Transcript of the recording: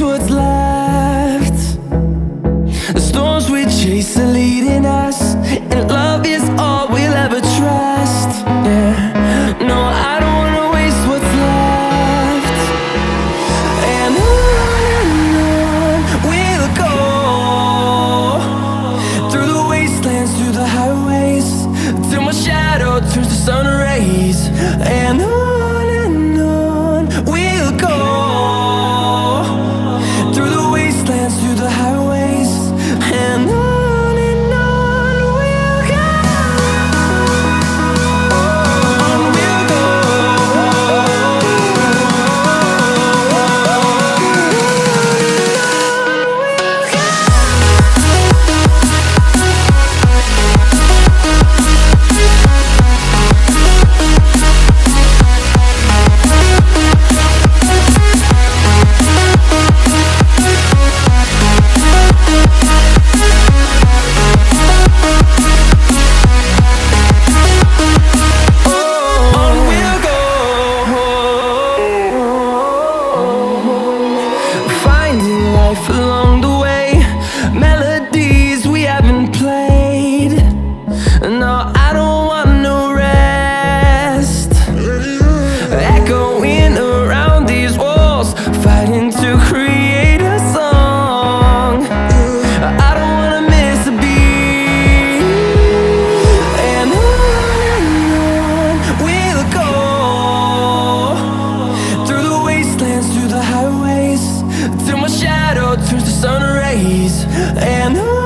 waste what's left. The storms we chase are leading us, and love is all we'll ever trust. Yeah, no, I don't wanna waste what's left. And on we'll go, through the wastelands, through the highways, till my shadow turns to sun rays. And on we'll go, through the wastelands, through the highways, and on we'll go. On we'll go. Finding life along the way, melodies we haven't played. No, I don't want no rest. Echoing around these walls, fighting to create a song. I don't wanna miss a beat. And on we'll go, through the wastelands, through the highways, till my shadow turns to sun rays. And on